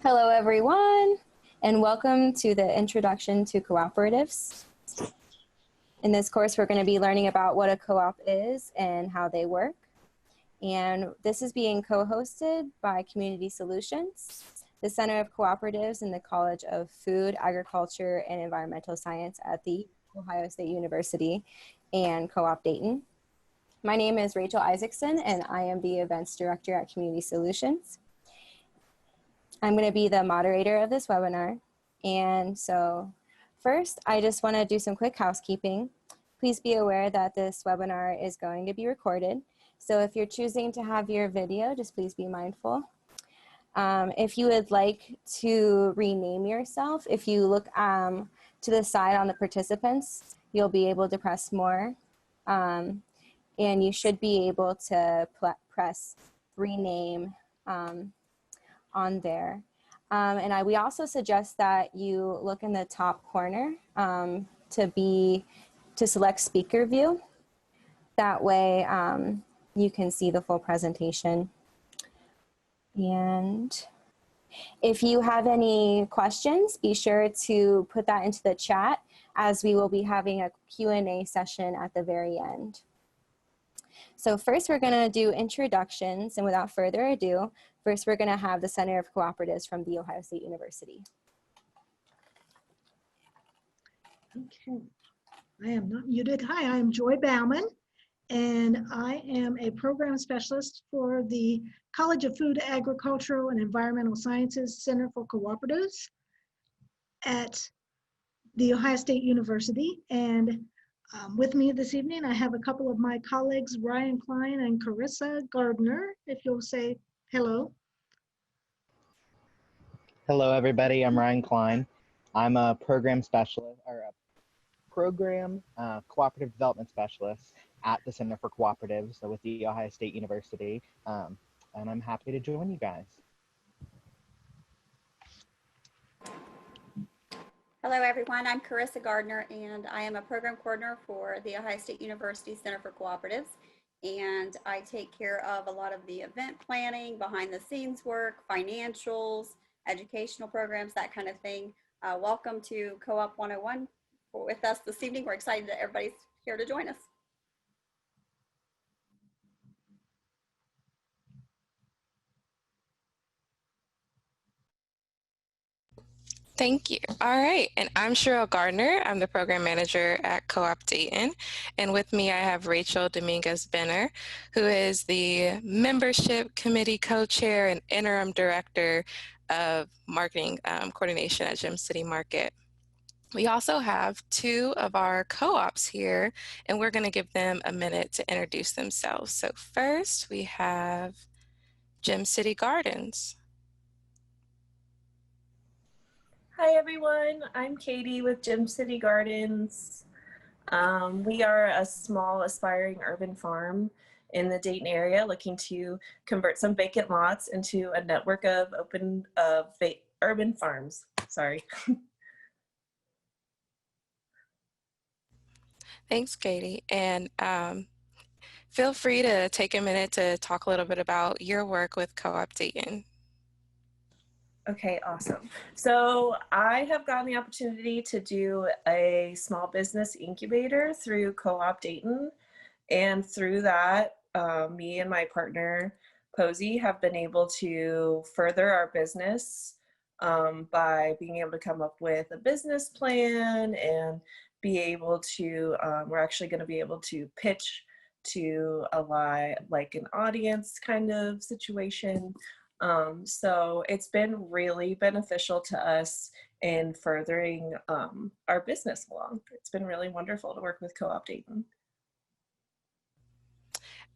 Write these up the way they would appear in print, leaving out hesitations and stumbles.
Hello, everyone, and welcome to the Introduction to Cooperatives. In this course, we're going to be learning about what a co-op is and how they work. And this is being co-hosted by Community Solutions, the Center of Cooperatives in the College of Food, Agriculture, and Environmental Science at the Ohio State University, and Co-op Dayton. My name is Rachel Isaacson, and I am the Events Director at Community Solutions. I'm going to be the moderator of this webinar. And so first, I just want to do some quick housekeeping. Please be aware that this webinar is going to be recorded. So if you're choosing to have your video, just please be mindful. If you would like to rename yourself, if you look to the side on the participants, you'll be able to press more. And you should be able to press rename on there. We also suggest that you look in the top corner to select speaker view. That way you can see the full presentation. And if you have any questions, be sure to put that into the chat, as we will be having a Q&A session at the very end. So first we're going to do introductions, and without further ado, first we're going to have the Center of Cooperatives from the Ohio State University. Okay, I am not muted. Hi, I'm Joy Bauman, and I am a program specialist for the College of Food, Agricultural, and Environmental Sciences Center for Cooperatives at the Ohio State University. And with me this evening, I have a couple of my colleagues, Ryan Klein and Cherrelle Gardener. If you'll say hello. Hello, everybody. I'm Ryan Klein. I'm a program specialist, or a program cooperative development specialist at the Center for Cooperatives with the Ohio State University, and I'm happy to join you guys. Hello, everyone. I'm Cherrelle Gardener, and I am a program coordinator for the Ohio State University Center for Cooperatives. And I take care of a lot of the event planning, behind the scenes work, financials, educational programs, that kind of thing. Welcome to Co-op 101 with us this evening. We're excited that everybody's here to join us. Thank you. All right, and I'm Cherrelle Gardener. I'm the program manager at Co-op Dayton, and with me I have Rachel Dominguez-Benner, who is the membership committee co-chair and interim director of marketing coordination at Gem City Market. We also have two of our co-ops here, and we're going to give them a minute to introduce themselves. So first we have Gem City Gardens. Hi everyone, I'm Katie with Gem City Gardens. We are a small aspiring urban farm in the Dayton area looking to convert some vacant lots into a network of urban farms. Sorry. Thanks, Katie. And feel free to take a minute to talk a little bit about your work with Co-op Dayton. Okay, awesome. So I have gotten the opportunity to do a small business incubator through Co-op Dayton. And through that, me and my partner, Posey, have been able to further our business by being able to come up with a business plan and be able to, we're actually going to be able to pitch to like an audience kind of situation. So it's been really beneficial to us in furthering our business along. It's been really wonderful to work with Co-op Dayton.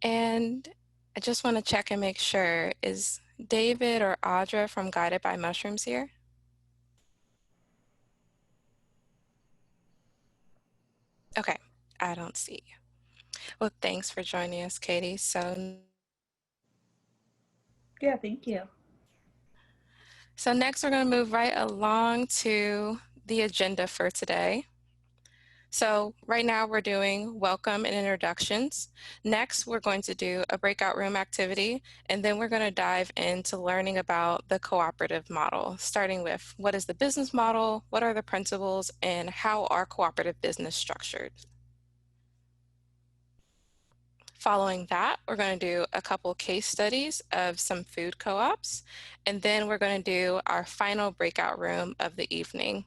And I just want to check and make sure, is David or Audra from Guided by Mushrooms here? Okay, I don't see you. Well, thanks for joining us, Katie. So yeah, thank you. So next we're going to move right along to the agenda for today. So right now we're doing welcome and introductions. Next, we're going to do a breakout room activity, and then we're going to dive into learning about the cooperative model, starting with what is the business model, what are the principles, and how are cooperative business structured. Following that, we're going to do a couple case studies of some food co-ops, and then we're going to do our final breakout room of the evening.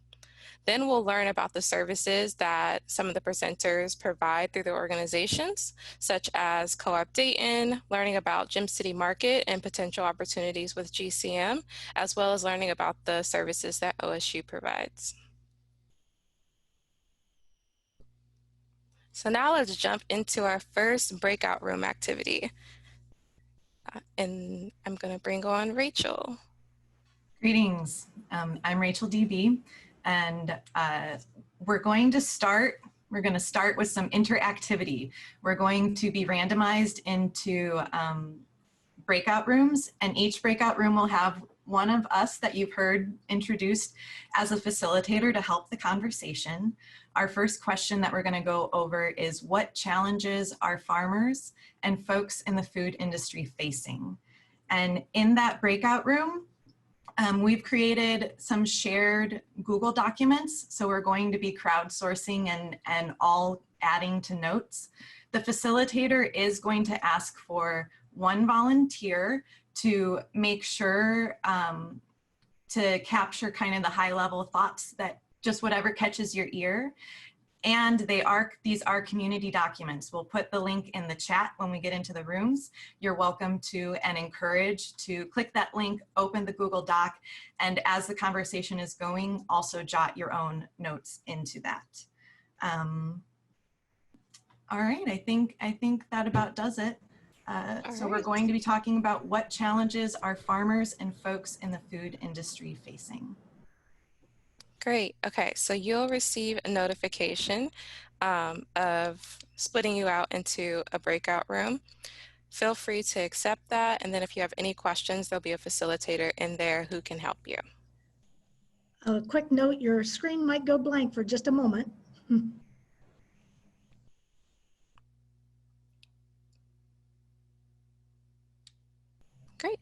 Then we'll learn about the services that some of the presenters provide through their organizations, such as Co-op Dayton, learning about Gem City Market and potential opportunities with GCM, as well as learning about the services that OSU provides. So now let's jump into our first breakout room activity. And I'm going to bring on Rachel. Greetings, I'm Rachel DB, and we're going to start with some interactivity. We're going to be randomized into breakout rooms, and each breakout room will have one of us that you've heard introduced as a facilitator to help the conversation. Our first question that we're going to go over is, what challenges are farmers and folks in the food industry facing? And in that breakout room, we've created some shared Google documents, so we're going to be crowdsourcing and all adding to notes. The facilitator is going to ask for one volunteer to make sure to capture kind of the high level thoughts, that just whatever catches your ear. And these are community documents. We'll put the link in the chat when we get into the rooms. You're welcome to and encouraged to click that link, open the Google Doc, and as the conversation is going, also jot your own notes into that. All right, I think that about does it. So we're going to be talking about what challenges are farmers and folks in the food industry facing. Great. Okay, so you'll receive a notification of splitting you out into a breakout room. Feel free to accept that, and then if you have any questions, there'll be a facilitator in there who can help you. A quick note, your screen might go blank for just a moment. Great.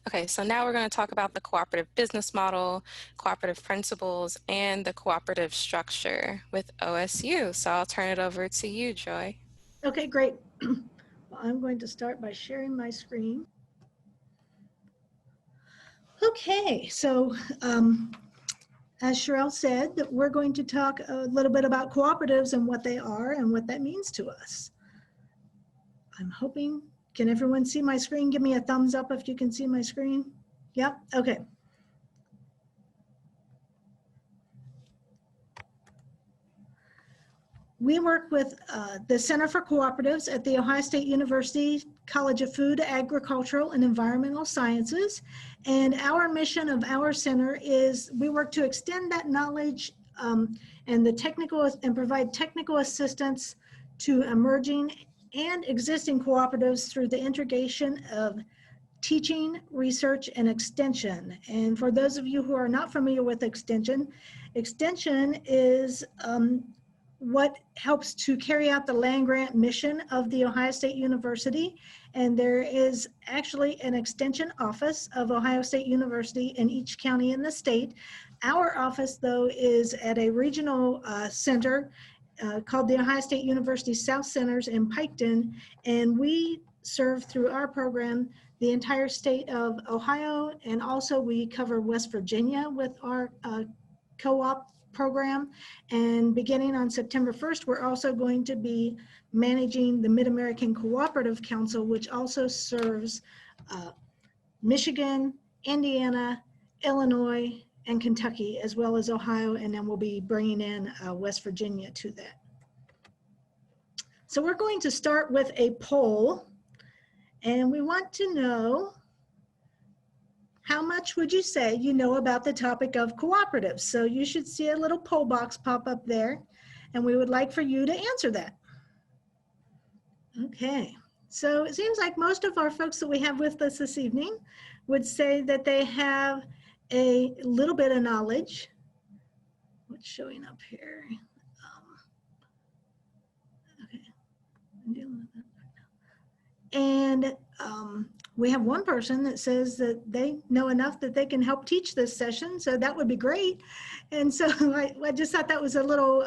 Okay, so now we're going to talk about the cooperative business model, cooperative principles, and the cooperative structure with OSU. So I'll turn it over to you, Joy. Okay, great. Well, I'm going to start by sharing my screen. Okay, so as Cherrelle said, that we're going to talk a little bit about cooperatives and what they are and what that means to us. I'm hoping, can everyone see my screen? Give me a thumbs up if you can see my screen. Yep, okay. We work with the Center for Cooperatives at The Ohio State University College of Food, Agricultural, and Environmental Sciences. And our mission of our center is we work to extend that knowledge and provide technical assistance to emerging and existing cooperatives through the integration of teaching, research, and extension. And for those of you who are not familiar with extension is what helps to carry out the land grant mission of The Ohio State University. And there is actually an extension office of Ohio State University in each county in the state. Our office, though, is at a regional center called the Ohio State University South Centers in Piketon, and we serve through our program the entire state of Ohio, and also we cover West Virginia with our co-op program. And beginning on September 1st, we're also going to be managing the Mid-American Cooperative Council, which also serves Michigan, Indiana, Illinois, and Kentucky, as well as Ohio, and then we'll be bringing in West Virginia to that. So we're going to start with a poll, and we want to know, how much would you say you know about the topic of cooperatives? So you should see a little poll box pop up there, and we would like for you to answer that. Okay, so it seems like most of our folks that we have with us this evening would say that they have a little bit of knowledge. What's showing up here? And we have one person that says that they know enough that they can help teach this session, so that would be great. And so I just thought that was a little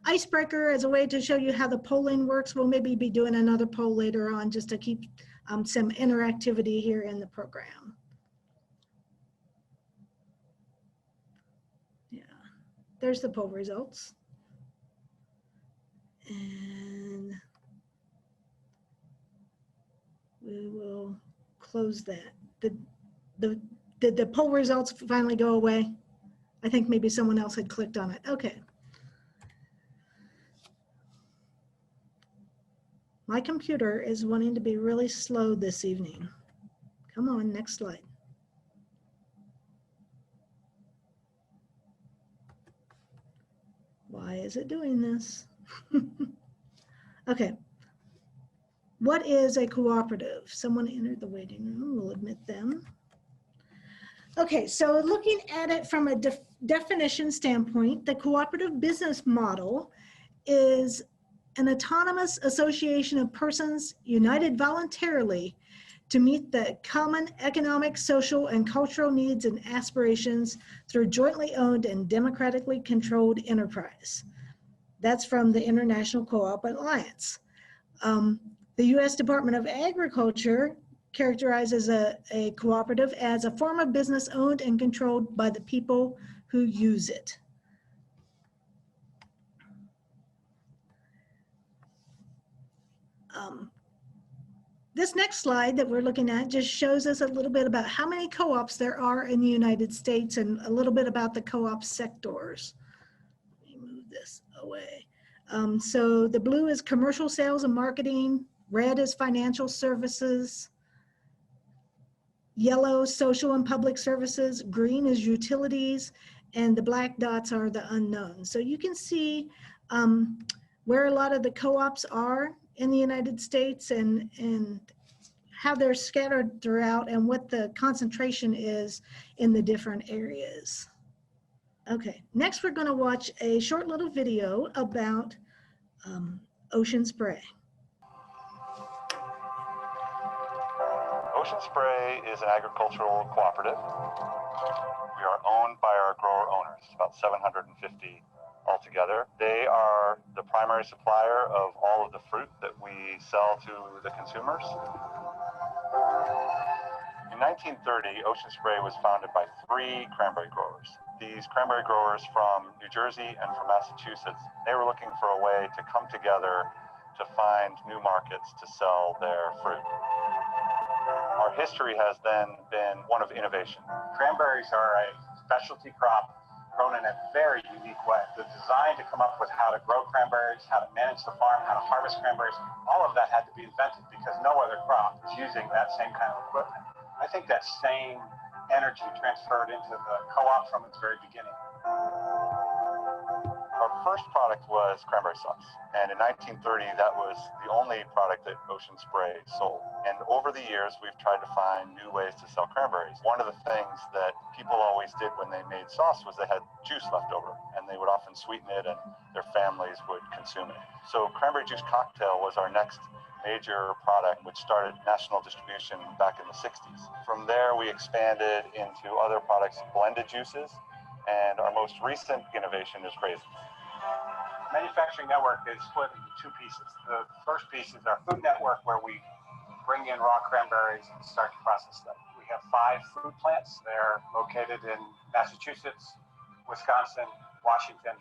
icebreaker as a way to show you how the polling works. We'll maybe be doing another poll later on just to keep some interactivity here in the program. Yeah, there's the poll results. And we will close that. Did the poll results finally go away? I think maybe someone else had clicked on it. Okay. My computer is wanting to be really slow this evening. Come on, next slide. Why is it doing this? Okay. What is a cooperative? Someone entered the waiting room. We'll admit them. Okay, so looking at it from a definition standpoint, the cooperative business model is an autonomous association of persons united voluntarily to meet the common economic, social, and cultural needs and aspirations through jointly owned and democratically controlled enterprise. That's from the International Co-op Alliance. The U.S. Department of Agriculture characterizes a cooperative as a form of business owned and controlled by the people who use it. This next slide that we're looking at just shows us a little bit about how many co-ops there are in the United States and a little bit about the co-op sectors. Let me move this away. So the blue is commercial sales and marketing, red is financial services, yellow social and public services, green is utilities, and the black dots are the unknown. So you can see where a lot of the co-ops are in the United States and how they're scattered throughout and what the concentration is in the different areas. Okay, next we're going to watch a short little video about Ocean Spray. Ocean Spray is an agricultural cooperative. We are owned by our grower owners, about 750 altogether. They are the primary supplier of all of the fruit that we sell to the consumers. In 1930, Ocean Spray was founded by 3 cranberry growers. These cranberry growers from New Jersey and from Massachusetts, they were looking for a way to come together to find new markets to sell their fruit. Our history has then been one of innovation. Cranberries are a specialty crop grown in a very unique way. The design to come up with how to grow cranberries, how to manage the farm, how to harvest cranberries, all of that had to be invented because no other crop is using that same kind of equipment. I think that same energy transferred into the co-op from its very beginning. Our first product was cranberry sauce, and in 1930 that was the only product that Ocean Spray sold. And over the years we've tried to find new ways to sell cranberries. One of the things that people always did when they made sauce was they had juice left over, and they would often sweeten it and their families would consume it. So cranberry juice cocktail was our next major product, which started national distribution back in the 60s. From there we expanded into other products, blended juices, and our most recent innovation is raisins. Manufacturing network is split into 2 pieces. The first piece is our food network, where we bring in raw cranberries and start to process them. We have 5 fruit plants. They're located in Massachusetts, Wisconsin, Washington,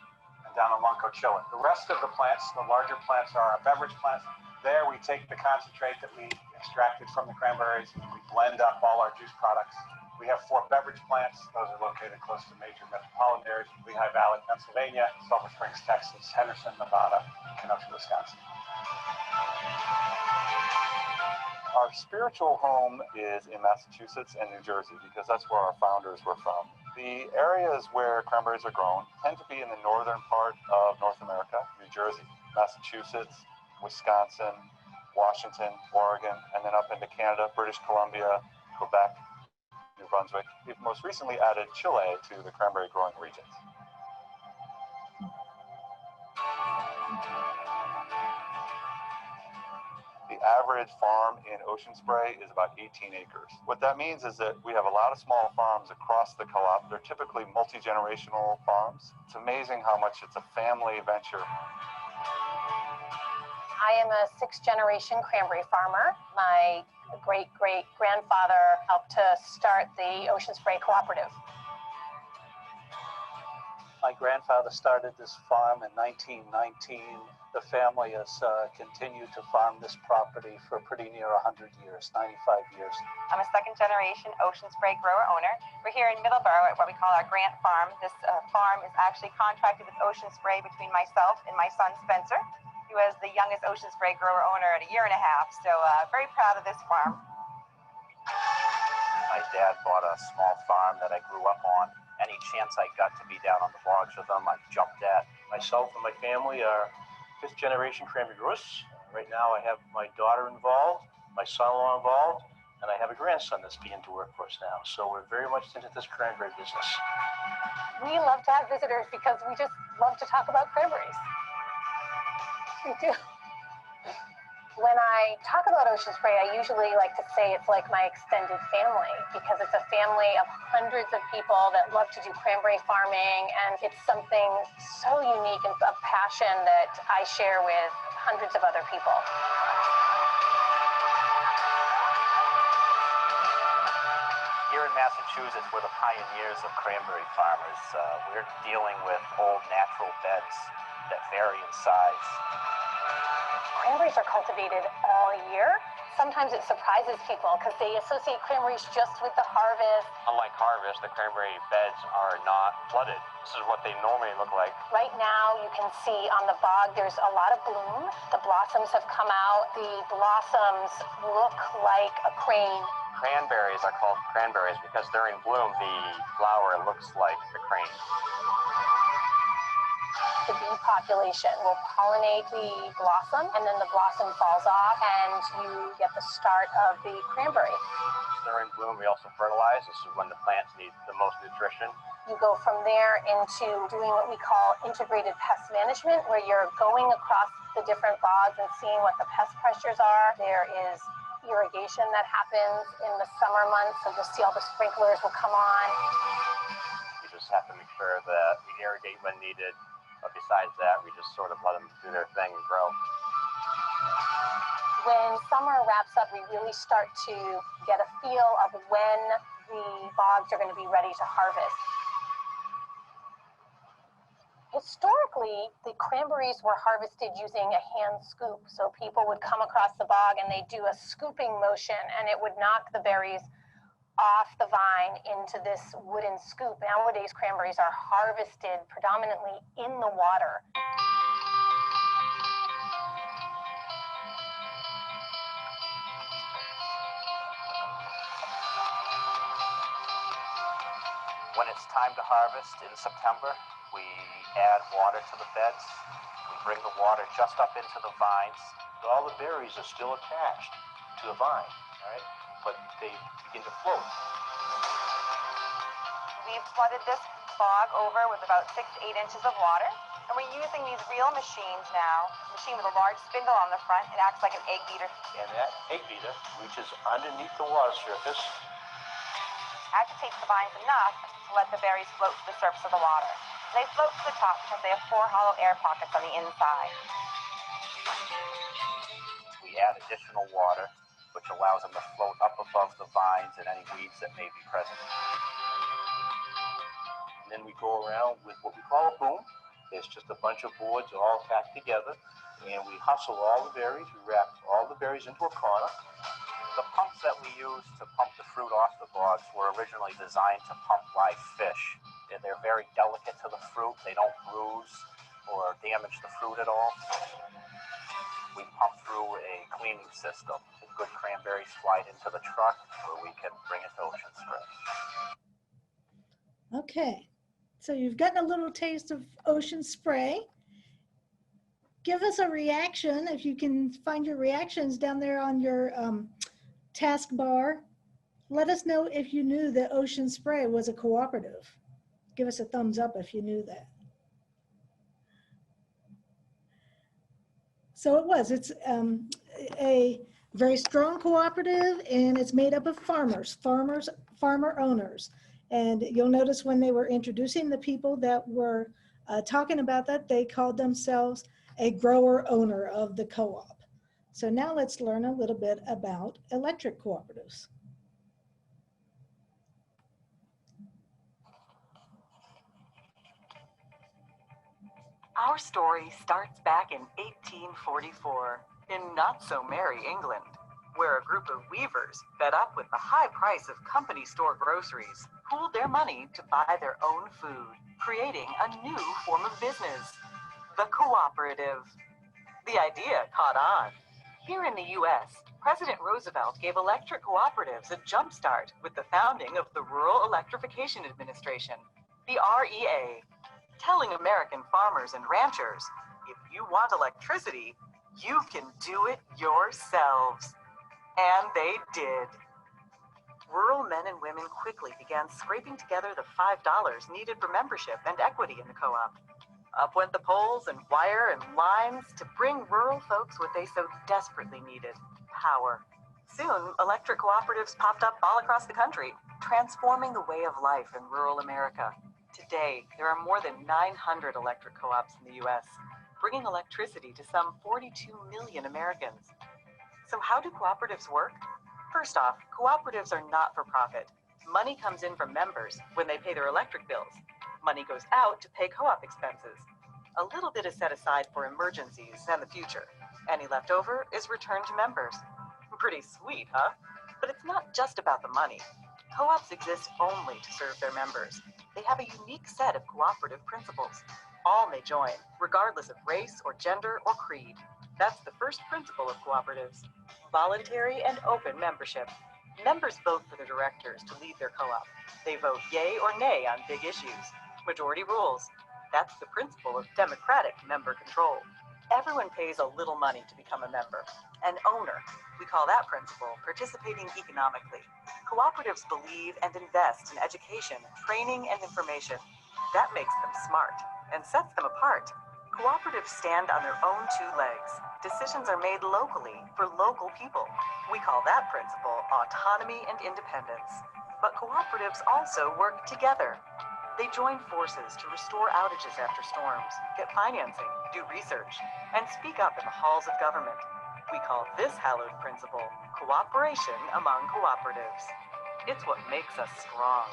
and down in Lunco, Chile. The rest of the plants, the larger plants, are our beverage plants. There we take the concentrate that we extracted from the cranberries, and we blend up all our juice products. We have 4 beverage plants. Those are located close to major metropolitan areas: Lehigh Valley, Pennsylvania; Sulphur Springs, Texas; Henderson, Nevada; and Kenosha, Wisconsin. Our spiritual home is in Massachusetts and New Jersey because that's where our founders were from. The areas where cranberries are grown tend to be in the northern part of North America: New Jersey, Massachusetts, Wisconsin, Washington, Oregon, and then up into Canada, British Columbia, Quebec, New Brunswick. We've most recently added Chile to the cranberry growing regions. average farm in Ocean Spray is about 18 acres. What that means is that we have a lot of small farms across the co-op. They're typically multi-generational farms. It's amazing how much it's a family venture. I am a 6th generation cranberry farmer. My great-great-grandfather helped to start the Ocean Spray Cooperative. My grandfather started this farm in 1919. The family has continued to farm this property for pretty near 100 years, 95 years. I'm a 2nd generation Ocean Spray grower owner. We're here in Middleborough at what we call our Grant Farm. This farm is actually contracted with Ocean Spray between myself and my son Spencer, who was the youngest Ocean Spray grower owner at 1.5 years. So very proud of this farm. My dad bought a small farm that I grew up on. Any chance I got to be down on the bogs with them, I jumped at. Myself and my family are 5th generation cranberry growers. Right now I have my daughter involved, my son-in-law involved, and I have a grandson that's beginning to work for us now. So we're very much into this cranberry business. We love to have visitors because we just love to talk about cranberries. We do. When I talk about Ocean Spray, I usually like to say it's like my extended family because it's a family of hundreds of people that love to do cranberry farming, and it's something so unique and a passion that I share with hundreds of other people. Here in Massachusetts, we're the pioneers of cranberry farmers. We're dealing with old natural beds that vary in size. Cranberries are cultivated all year. Sometimes it surprises people because they associate cranberries just with the harvest. Unlike harvest, the cranberry beds are not flooded. This is what they normally look like. Right now, you can see on the bog, there's a lot of bloom. The blossoms have come out. The blossoms look like a crane. Cranberries are called cranberries because they're in bloom. The flower looks like the crane. The bee population will pollinate the blossom, and then the blossom falls off, and you get the start of the cranberry. During bloom, we also fertilize. This is when the plants need the most nutrition. You go from there into doing what we call integrated pest management, where you're going across the different bogs and seeing what the pest pressures are. There is irrigation that happens in the summer months, so you'll see all the sprinklers will come on. We just have to make sure that we irrigate when needed. But besides that, we just sort of let them do their thing and grow. When summer wraps up, we really start to get a feel of when the bogs are going to be ready to harvest. Historically, the cranberries were harvested using a hand scoop. So people would come across the bog and they'd do a scooping motion, and it would knock the berries off the vine into this wooden scoop. Nowadays, cranberries are harvested predominantly in the water. When it's time to harvest in September, we add water to the beds. We bring the water just up into the vines. All the berries are still attached to the vine, all right? But they begin to float. We've flooded this bog over with about 6 to 8 inches of water, and we're using these reel machines now. A machine with a large spindle on the front. It acts like an egg beater. And that egg beater reaches underneath the water surface. Agitates the vines enough to let the berries float to the surface of the water. They float to the top because they have 4 hollow air pockets on the inside. We add additional water, which allows them to float up above the vines and any weeds that may be present. And then we go around with what we call a boom. It's just a bunch of boards all tacked together, and we hustle all the berries. We wrap all the berries into a corner. The pumps that we use to pump the fruit off the bogs were originally designed to pump live fish. They're very delicate to the fruit. They don't bruise or damage the fruit at all. We pump through a cleaning system. The good cranberries slide into the truck where we can bring it to Ocean Spray. Okay, so you've gotten a little taste of Ocean Spray. Give us a reaction, if you can find your reactions down there on your taskbar. Let us know if you knew that Ocean Spray was a cooperative. Give us a thumbs up if you knew that. So it was. It's a very strong cooperative, and it's made up of farmer owners. And you'll notice when they were introducing the people that were talking about that, they called themselves a grower owner of the co-op. So now let's learn a little bit about electric cooperatives. Our story starts back in 1844 in not-so-merry England, where a group of weavers, fed up with the high price of company store groceries, pooled their money to buy their own food, creating a new form of business, the cooperative. The idea caught on. Here in the U.S., President Roosevelt gave electric cooperatives a jumpstart with the founding of the Rural Electrification Administration, the REA, telling American farmers and ranchers, if you want electricity, you can do it yourselves. And they did. Rural men and women quickly began scraping together the $5 needed for membership and equity in the co-op. Up went the poles and wire and lines to bring rural folks what they so desperately needed, power. Soon, electric cooperatives popped up all across the country, transforming the way of life in rural America. Today, there are more than 900 electric co-ops in the U.S., bringing electricity to some 42 million Americans. So how do cooperatives work? First off, cooperatives are not for profit. Money comes in from members when they pay their electric bills. Money goes out to pay co-op expenses. A little bit is set aside for emergencies and the future. Any left over is returned to members. Pretty sweet, huh? But it's not just about the money. Co-ops exist only to serve their members. They have a unique set of cooperative principles. All may join, regardless of race or gender or creed. That's the first principle of cooperatives. Voluntary and open membership. Members vote for their directors to lead their co-op. They vote yay or nay on big issues. Majority rules. That's the principle of democratic member control. Everyone pays a little money to become a member. An owner, we call that principle participating economically. Cooperatives believe and invest in education, training, and information. That makes them smart and sets them apart. Cooperatives stand on their own two legs. Decisions are made locally for local people. We call that principle autonomy and independence. But cooperatives also work together. They join forces to restore outages after storms, get financing, do research, and speak up in the halls of government. We call this hallowed principle cooperation among cooperatives. It's what makes us strong.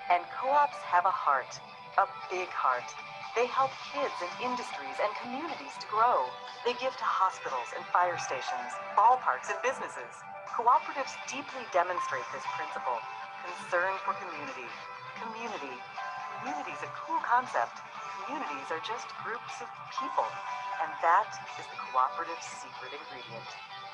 And co-ops have a heart, a big heart. They help kids and industries and communities to grow. They give to hospitals and fire stations, ballparks and businesses. Cooperatives deeply demonstrate this principle, concern for community. Community's a cool concept. Communities are just groups of people, and that is the cooperative's secret ingredient.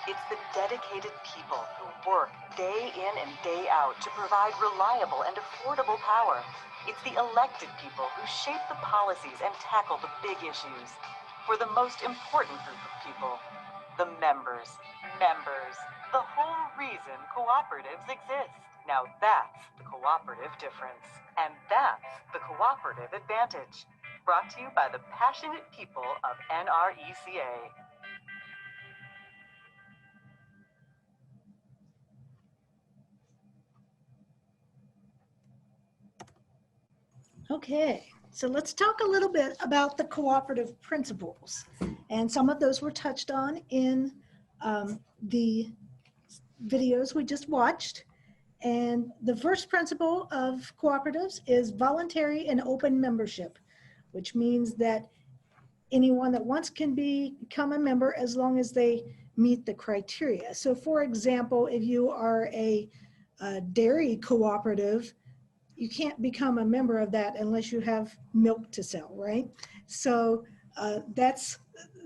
It's the dedicated people who work day in and day out to provide reliable and affordable power. It's the elected people who shape the policies and tackle the big issues. For the most important group of people, the members. The whole reason cooperatives exist. Now that's the cooperative difference. And that's the cooperative advantage. Brought to you by the passionate people of NRECA. Okay, so let's talk a little bit about the cooperative principles. And some of those were touched on in the videos we just watched. And the first principle of cooperatives is voluntary and open membership, which means that anyone that wants can become a member as long as they meet the criteria. So for example, if you are a dairy cooperative, you can't become a member of that unless you have milk to sell, right? So that's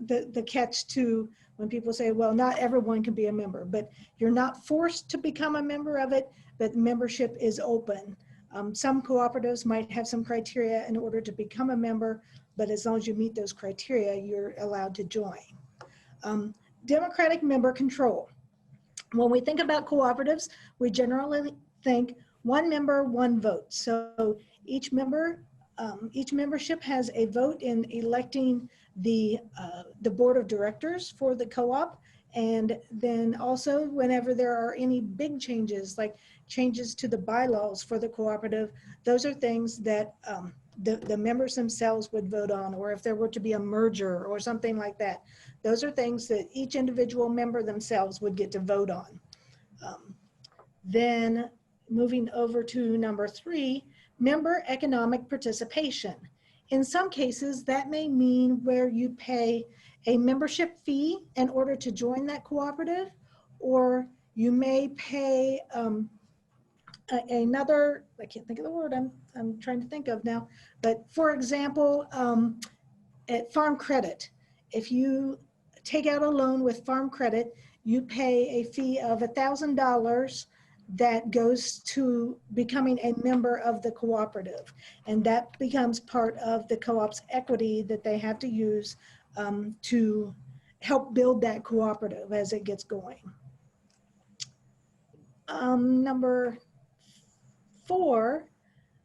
the catch to when people say, well, not everyone can be a member, but you're not forced to become a member of it, but membership is open. Some cooperatives might have some criteria in order to become a member, but as long as you meet those criteria, you're allowed to join. Democratic member control. When we think about cooperatives, we generally think one member, one vote. So each membership has a vote in electing the board of directors for the co-op, And then also whenever there are any big changes, like changes to the bylaws for the cooperative, those are things that the members themselves would vote on, or if there were to be a merger or something like that. Those are things that each individual member themselves would get to vote on. Then moving over to number 3, member economic participation. In some cases, that may mean where you pay a membership fee in order to join that cooperative, or you may pay another, I can't think of the word I'm trying to think of now, but for example, at farm credit, if you take out a loan with farm credit, you pay a fee of $1,000 that goes to becoming a member of the cooperative. And that becomes part of the co-op's equity that they have to use to help build that cooperative as it gets going. Number 4,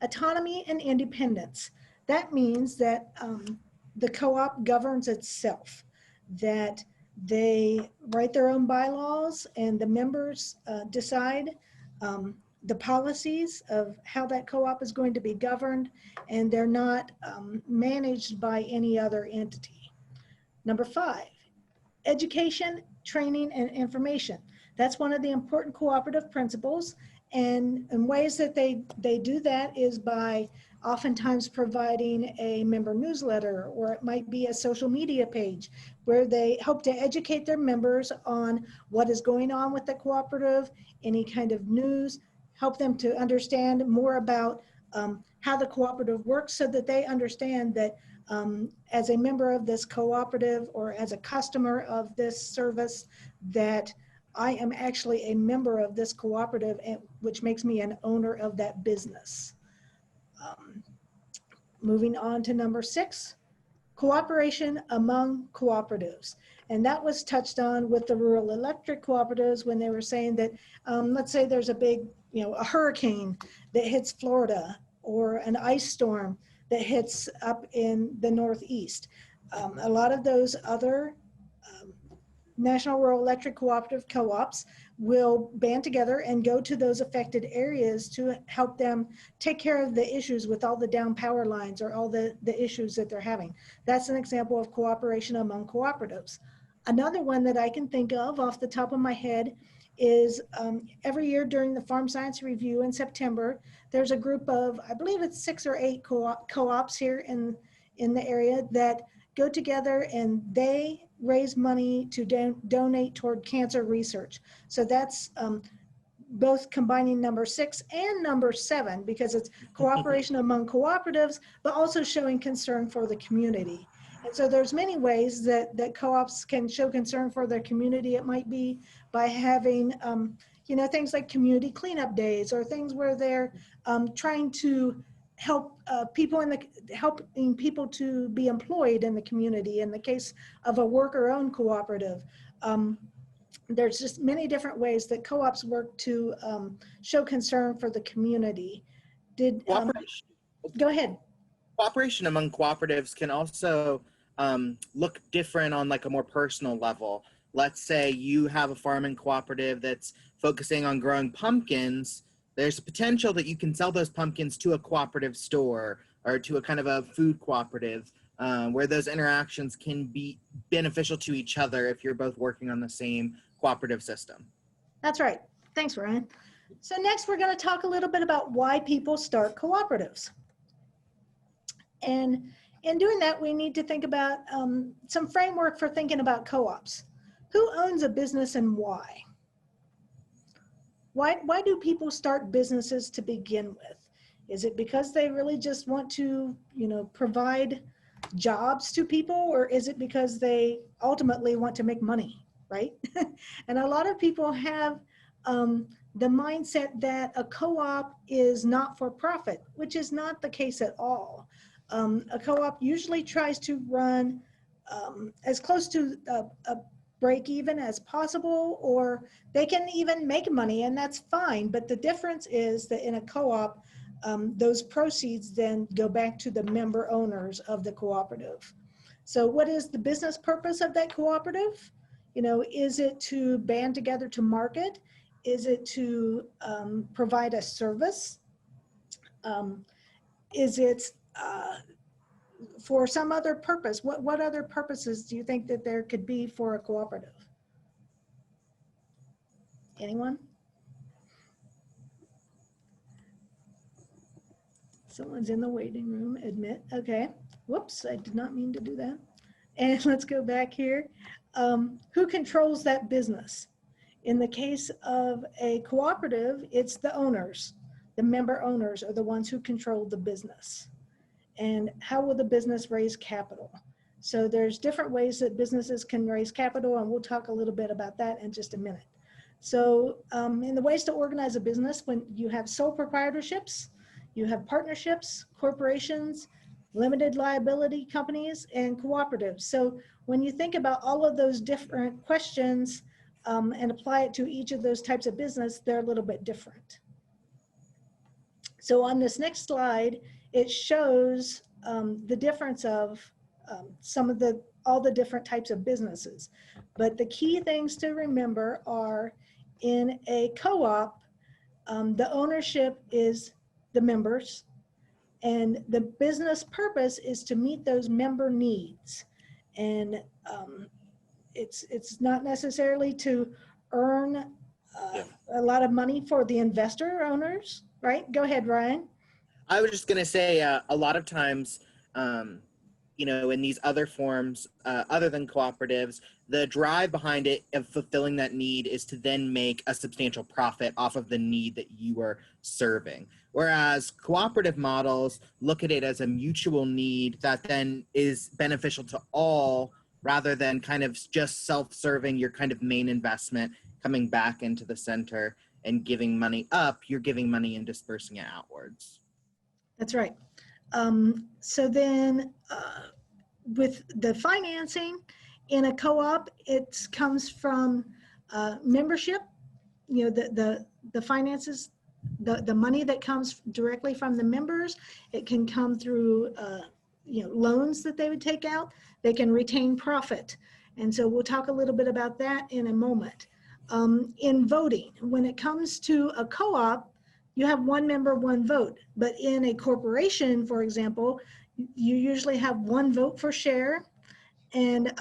autonomy and independence. That means that the co-op governs itself, that they write their own bylaws and the members decide the policies of how that co-op is going to be governed, and they're not managed by any other entity. Number 5, education, training, and information. That's one of the important cooperative principles, and ways that they do that is by oftentimes providing a member newsletter, or it might be a social media page where they hope to educate their members on what is going on with the cooperative, any kind of news, help them to understand more about how the cooperative works, so that they understand that as a member of this cooperative or as a customer of this service, that I am actually a member of this cooperative, which makes me an owner of that business. Moving on to number 6, cooperation among cooperatives. And that was touched on with the rural electric cooperatives when they were saying that, let's say there's a big, a hurricane that hits Florida, or an ice storm that hits up in the Northeast. A lot of those other National Rural Electric Cooperative co-ops will band together and go to those affected areas to help them take care of the issues with all the down power lines, or all the issues that they're having. That's an example of cooperation among cooperatives. Another one that I can think of off the top of my head is every year during the Farm Science Review in September, there's a group of, I believe it's 6 or 8 co-ops here in the area that go together and they raise money to donate toward cancer research. So that's both combining number 6 and number 7, because it's cooperation among cooperatives, but also showing concern for the community. And so there's many ways that co-ops can show concern for their community. It might be by having, things like community cleanup days, or things where they're trying to help helping people to be employed in the community. In the case of a worker-owned cooperative, there's just many different ways that co-ops work to show concern for the community. Go ahead. Cooperation among cooperatives can also look different on like a more personal level. Let's say you have a farming cooperative that's focusing on growing pumpkins. There's a potential that you can sell those pumpkins to a cooperative store, or to a kind of a food cooperative, where those interactions can be beneficial to each other if you're both working on the same cooperative system. That's right. Thanks, Ryan. So next we're going to talk a little bit about why people start cooperatives. And in doing that, we need to think about some framework for thinking about co-ops. Who owns a business and why? Why do people start businesses to begin with? Is it because they really just want to, provide jobs to people, or is it because they ultimately want to make money, right? And a lot of people have the mindset that a co-op is not for profit, which is not the case at all. A co-op usually tries to run as close to a break even as possible, or they can even make money, and that's fine. But the difference is that in a co-op, those proceeds then go back to the member owners of the cooperative. So what is the business purpose of that cooperative? You know, is it to band together to market? Is it to provide a service? Is it for some other purpose? What other purposes do you think that there could be for a cooperative? Anyone? Someone's in the waiting room, admit. Okay. Whoops, I did not mean to do that. And let's go back here. Who controls that business? In the case of a cooperative, it's the owners. The member owners are the ones who control the business. And how will the business raise capital? So there's different ways that businesses can raise capital, and we'll talk a little bit about that in just a minute. So in the ways to organize a business, when you have sole proprietorships, you have partnerships, corporations, limited liability companies, and cooperatives. So when you think about all of those different questions and apply it to each of those types of business, they're a little bit different. So on this next slide, it shows the difference of all the different types of businesses. But the key things to remember are in a co-op, the ownership is the members, and the business purpose is to meet those member needs. And it's not necessarily to earn a lot of money for the investor owners, right? Go ahead, Ryan. I was just going to say a lot of times, you know, in these other forms, other than cooperatives, the drive behind it of fulfilling that need is to then make a substantial profit off of the need that you are serving. Whereas cooperative models look at it as a mutual need that then is beneficial to all, rather than kind of just self-serving your kind of main investment coming back into the center and giving money up. You're giving money and dispersing it outwards. That's right. So then with the financing in a co-op, it comes from membership, you know, the finances, the money that comes directly from the members. It can come through, you know, loans that they would take out. They can retain profit. And so we'll talk a little bit about that in a moment. In voting, when it comes to a co-op, you have one member, one vote. But in a corporation, for example, you usually have one vote for share. And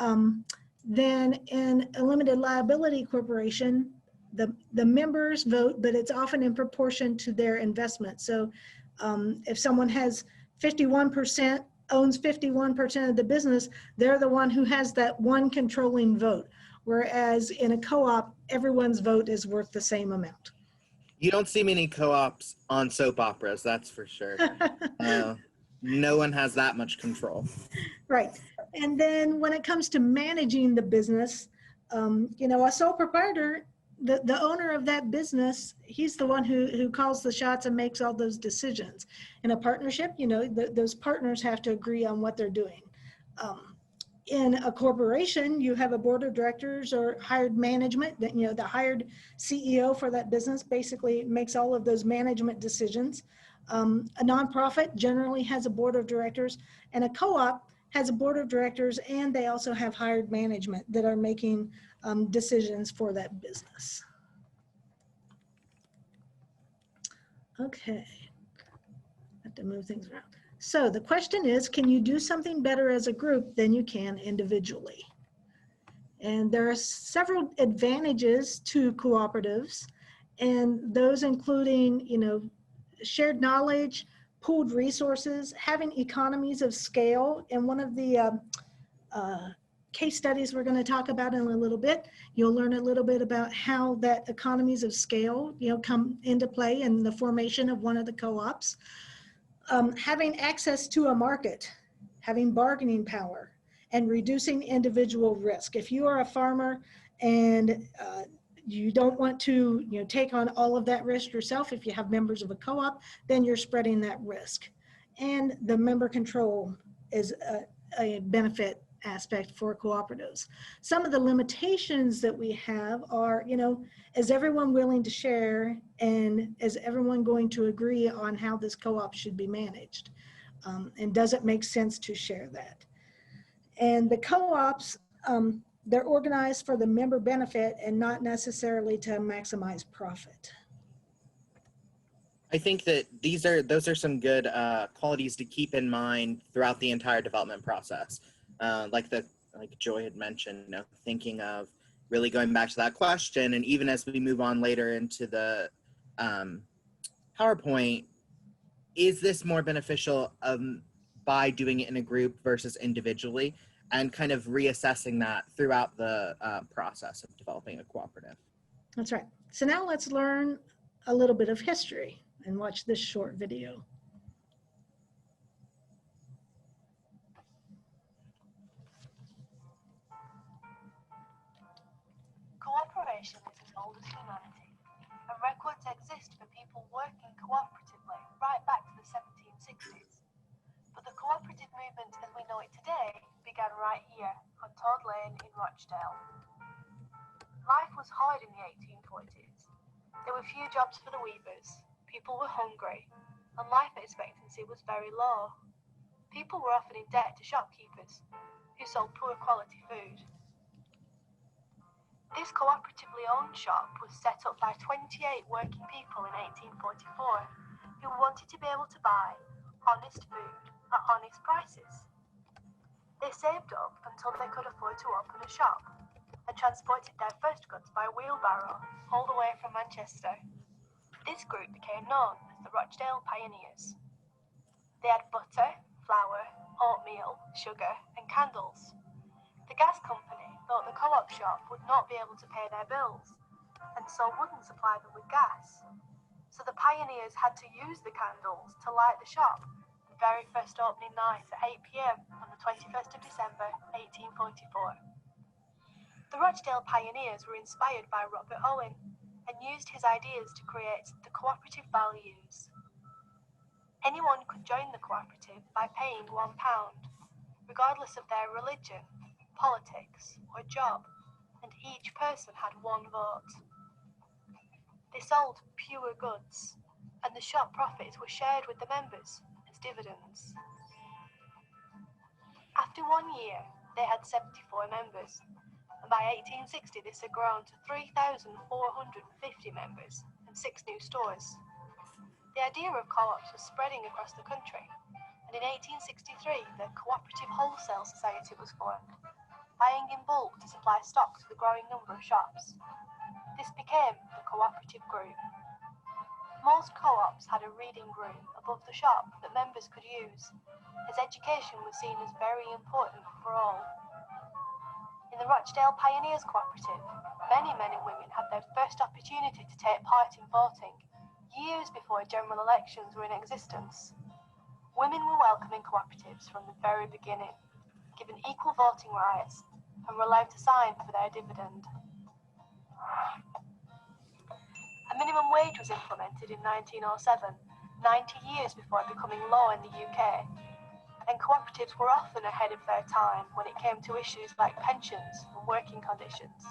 then in a limited liability corporation, the members vote, but it's often in proportion to their investment. So if someone has 51%, owns 51% of the business, they're the one who has that one controlling vote. Whereas in a co-op, everyone's vote is worth the same amount. You don't see many co-ops on soap operas, that's for sure. No one has that much control. Right. And then when it comes to managing the business, you know, a sole proprietor, the owner of that business, he's the one who calls the shots and makes all those decisions. In a partnership, you know, those partners have to agree on what they're doing. In a corporation, you have a board of directors or hired management that, you know, the hired CEO for that business basically makes all of those management decisions. A nonprofit generally has a board of directors, and a co-op has a board of directors, and they also have hired management that are making decisions for that business. Okay, have to move things around. So the question is, can you do something better as a group than you can individually? And there are several advantages to cooperatives, and those including, you know, shared knowledge, pooled resources, having economies of scale. And one of the case studies we're going to talk about in a little bit, you'll learn a little bit about how that economies of scale, you know, come into play in the formation of one of the co-ops. Having access to a market, having bargaining power, and reducing individual risk. If you are a farmer and you don't want to, you know, take on all of that risk yourself, if you have members of a co-op, then you're spreading that risk. And the member control is a benefit aspect for cooperatives. Some of the limitations that we have are, you know, is everyone willing to share, and is everyone going to agree on how this co-op should be managed? And does it make sense to share that? And the co-ops, they're organized for the member benefit and not necessarily to maximize profit. I think that those are some good qualities to keep in mind throughout the entire development process. Like Joy had mentioned, thinking of really going back to that question, and even as we move on later into the PowerPoint, is this more beneficial by doing it in a group versus individually, and kind of reassessing that throughout the process of developing a cooperative. That's right. So now let's learn a little bit of history and watch this short video. Cooperation is as old as humanity, and records exist for people working cooperatively right back to the 1760s. But the cooperative movement as we know it today began right here on Todd Lane in Rochdale. Life was hard in the 1840s. There were few jobs for the weavers, people were hungry, and life expectancy was very low. People were often in debt to shopkeepers, who sold poor quality food. This cooperatively owned shop was set up by 28 working people in 1844 who wanted to be able to buy honest food at honest prices. They saved up until they could afford to open a shop and transported their first goods by wheelbarrow all the way from Manchester. This group became known as the Rochdale Pioneers. They had butter, flour, oatmeal, sugar, and candles. The gas company thought the co-op shop would not be able to pay their bills, and so wouldn't supply them with gas. So the pioneers had to use the candles to light the shop the very first opening night at 8 p.m. on the 21st of December, 1844. The Rochdale Pioneers were inspired by Robert Owen and used his ideas to create the cooperative values. Anyone could join the cooperative by paying £1, regardless of their religion, politics, or job, and each person had one vote. They sold pure goods, and the shop profits were shared with the members as dividends. After 1 year, they had 74 members, and by 1860 this had grown to 3,450 members and 6 new stores. The idea of co-ops was spreading across the country, and in 1863 the Cooperative Wholesale Society was formed, buying in bulk to supply stock to the growing number of shops. This became the cooperative group. Most co-ops had a reading room above the shop that members could use, as education was seen as very important for all. In the Rochdale Pioneers Cooperative, many men and women had their first opportunity to take part in voting, years before general elections were in existence. Women were welcome in cooperatives from the very beginning, given equal voting rights, and were allowed to sign for their dividend. A minimum wage was implemented in 1907, 90 years before becoming law in the UK, and cooperatives were often ahead of their time when it came to issues like pensions and working conditions.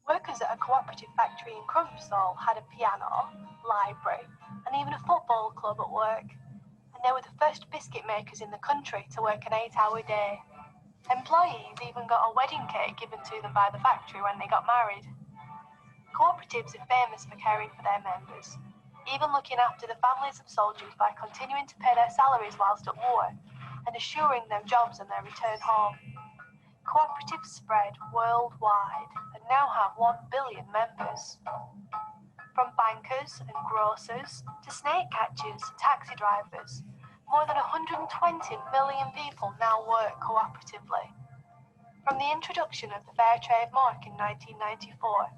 Workers at a cooperative factory in Crumpsall had a piano, library, and even a football club at work. And they were the first biscuit makers in the country to work an 8-hour day. Employees even got a wedding cake given to them by the factory when they got married. Cooperatives are famous for caring for their members, even looking after the families of soldiers by continuing to pay their salaries whilst at war and assuring them jobs on their return home. Cooperatives spread worldwide and now have 1 billion members. From bankers and grocers to snake catchers and taxi drivers, more than 120 million people now work cooperatively. From the introduction of the Fair Trade mark in 1994,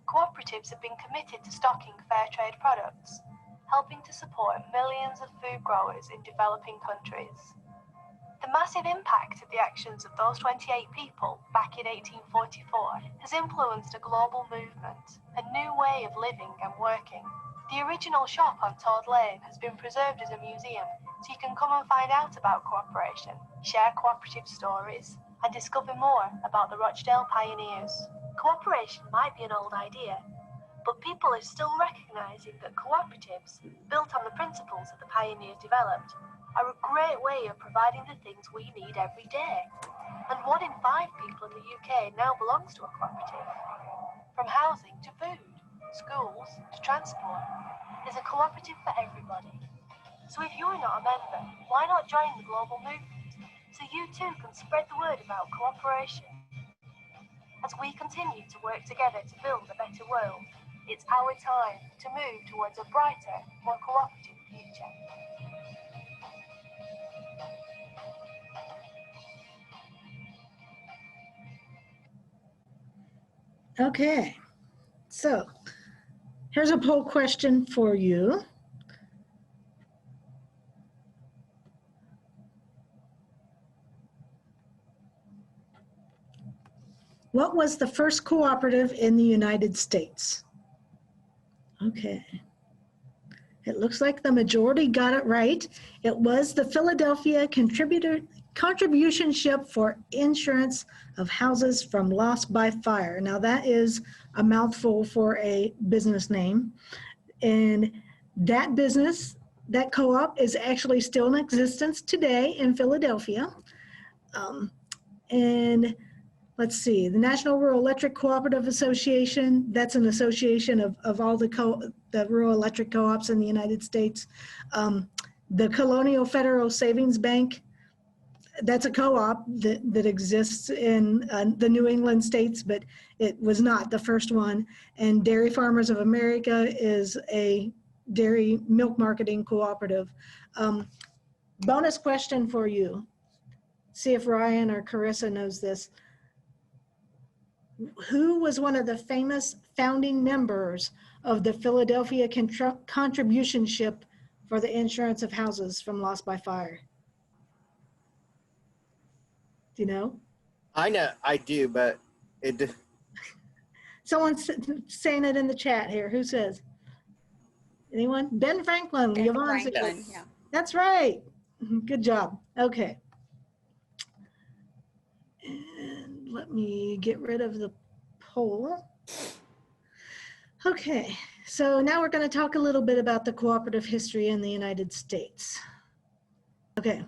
cooperatives have been committed to stocking fair trade products, helping to support millions of food growers in developing countries. The massive impact of the actions of those 28 people back in 1844 has influenced a global movement, a new way of living and working. The original shop on Todd Lane has been preserved as a museum, so you can come and find out about cooperation, share cooperative stories, and discover more about the Rochdale Pioneers. Cooperation might be an old idea, but people are still recognising that cooperatives, built on the principles that the pioneers developed, are a great way of providing the things we need every day. And 1 in 5 people in the UK now belongs to a cooperative. From housing to food, schools to transport, there's a cooperative for everybody. So if you're not a member, why not join the global movement so you too can spread the word about cooperation? As we continue to work together to build a better world, it's our time to move towards a brighter, more cooperative future. Okay, so here's a poll question for you. What was the first cooperative in the United States? Okay. It looks like the majority got it right. It was the Philadelphia Contributionship for Insurance of Houses from Loss by Fire. Now that is a mouthful for a business name. And that business, that co-op is actually still in existence today in Philadelphia. And let's see, the National Rural Electric Cooperative Association, that's an association of all the rural electric co-ops in the United States. The Colonial Federal Savings Bank, that's a co-op that exists in the New England states, but it was not the first one. And Dairy Farmers of America is a dairy milk marketing cooperative. Bonus question for you. See if Ryan or Carissa knows this. Who was one of the famous founding members of the Philadelphia Contributionship for the Insurance of Houses from Loss by Fire? Do you know? I know, I do, but it. Someone's saying it in the chat here. Who says? Anyone? Ben Franklin. Ben Yvonne Franklin, says, yeah. That's right. Good job. Okay. And let me get rid of the poll. Okay, so now we're going to talk a little bit about the cooperative history in the United States. Okay,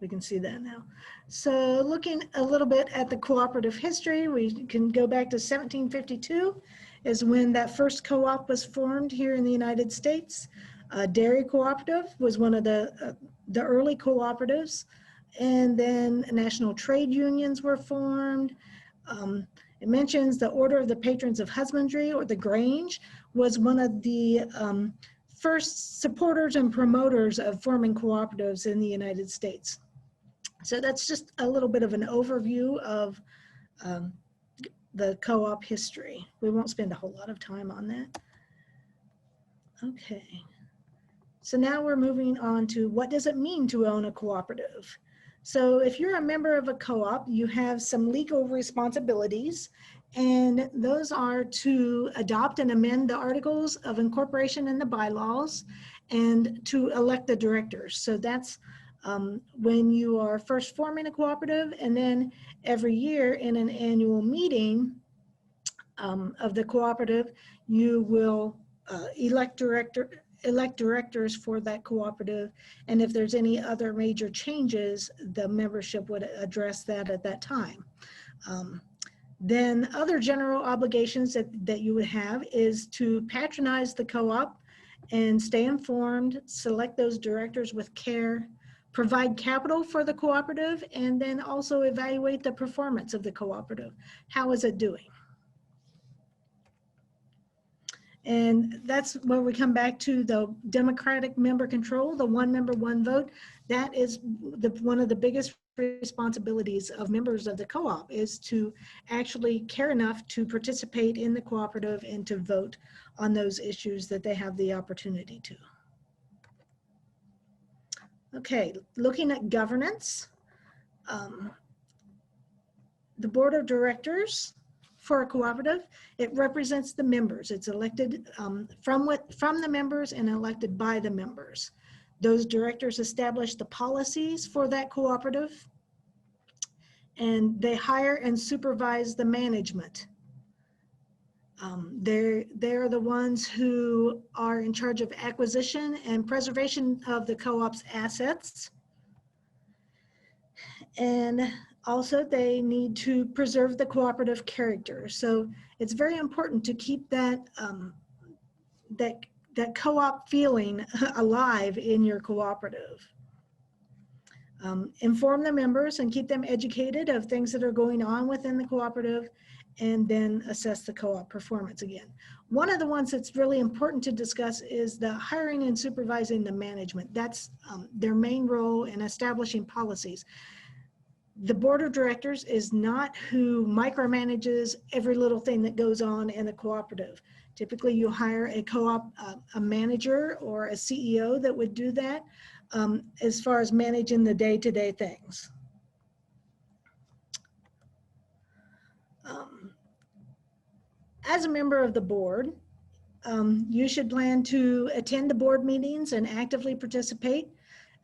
we can see that now. So looking a little bit at the cooperative history, we can go back to 1752 is when that first co-op was formed here in the United States. Dairy Cooperative was one of the early cooperatives, and then national trade unions were formed. It mentions the Order of the Patrons of Husbandry, or the Grange, was one of the first supporters and promoters of forming cooperatives in the United States. So that's just a little bit of an overview of the co-op history. We won't spend a whole lot of time on that. Okay, so now we're moving on to what does it mean to own a cooperative? So if you're a member of a co-op, you have some legal responsibilities, and those are to adopt and amend the articles of incorporation and the bylaws, and to elect the directors. So that's when you are first forming a cooperative, and then every year in an annual meeting of the cooperative, you will elect directors for that cooperative, and if there's any other major changes, the membership would address that at that time. Then other general obligations that you would have is to patronize the co-op and stay informed, select those directors with care, provide capital for the cooperative, and then also evaluate the performance of the cooperative. How is it doing? And that's where we come back to the democratic member control, the one member, one vote. That is one of the biggest responsibilities of members of the co-op, is to actually care enough to participate in the cooperative and to vote on those issues that they have the opportunity to. Okay, looking at governance, the board of directors for a cooperative, it represents the members. It's elected from the members and elected by the members. Those directors establish the policies for that cooperative, and they hire and supervise the management. They're the ones who are in charge of acquisition and preservation of the co-op's assets. And Also, they need to preserve the cooperative character. So it's very important to keep that, that co-op feeling alive in your cooperative. Inform the members and keep them educated of things that are going on within the cooperative, and then assess the co-op performance again. One of the ones that's really important to discuss is the hiring and supervising the management. That's their main role in establishing policies. The board of directors is not who micromanages every little thing that goes on in a cooperative. Typically, you hire a co-op, a manager or a CEO that would do that as far as managing the day-to-day things. As a member of the board, you should plan to attend the board meetings and actively participate,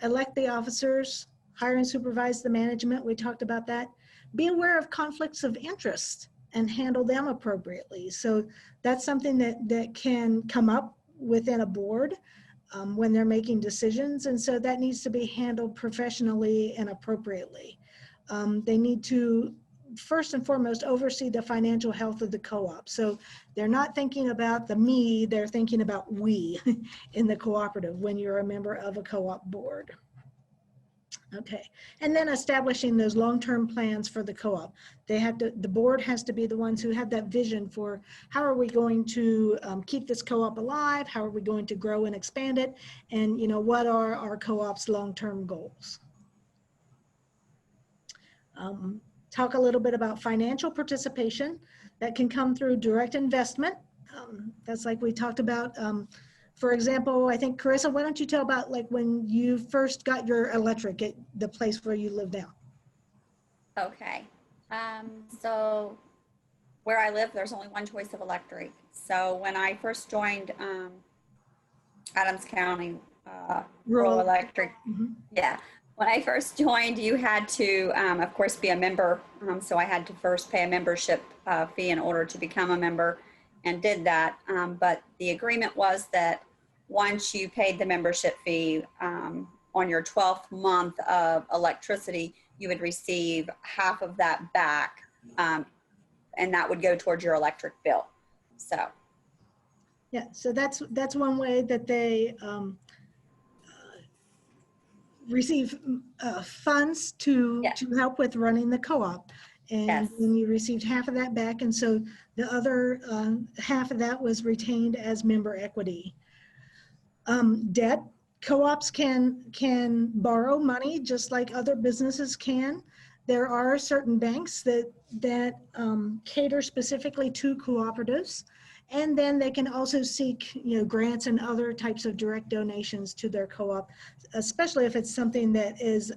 elect the officers, hire and supervise the management. We talked about that. Be aware of conflicts of interest and handle them appropriately. So that's something that can come up within a board when they're making decisions. And so that needs to be handled professionally and appropriately. They need to, first and foremost, oversee the financial health of the co-op. So they're not thinking about the me, they're thinking about we in the cooperative when you're a member of a co-op board. Okay, and then establishing those long-term plans for the co-op. They have to, the board has to be the ones who have that vision for how are we going to keep this co-op alive, how are we going to grow and expand it, and you know, what are our co-op's long-term goals. Talk a little bit about financial participation that can come through direct investment. That's like we talked about. For example, I think, Carissa, why don't you tell about like when you first got your electric at the place where you live now? Okay. So where I live, there's only one choice of electric. So when I first joined Adams County Rural Electric, yeah. When I first joined, you had to, of course, be a member. So I had to first pay a membership fee in order to become a member, and did that. But the agreement was that once you paid the membership fee on your 12th month of electricity, you would receive half of that back, and that would go towards your electric bill. So, yeah, so that's one way that they receive funds to help with running the co-op. And then you received half of that back, and so the other half of that was retained as member equity. Debt, co-ops can borrow money just like other businesses can. There are certain banks that cater specifically to cooperatives, and then they can also seek, you know, grants and other types of direct donations to their co-op, especially if it's something that is,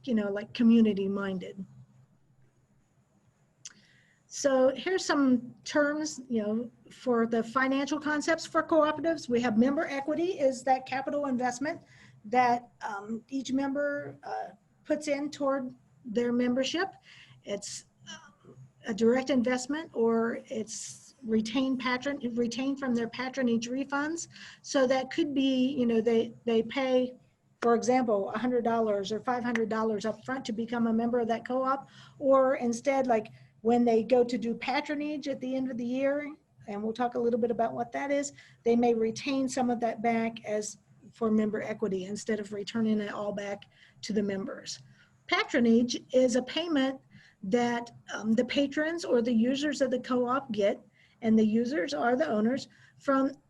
you know, like community minded. So here's some terms, you know, for the financial concepts for cooperatives. We have member equity is that capital investment that each member puts in toward their membership. It's a direct investment, or it's retained from their patronage refunds. So that could be, you know, they pay, for example, $100 or $500 up front to become a member of that co-op, or instead, like, when they go to do patronage at the end of the year, and we'll talk a little bit about what that is, they may retain some of that back as for member equity instead of returning it all back to the members. Patronage is a payment that the patrons or the users of the co-op get, and the users are the owners,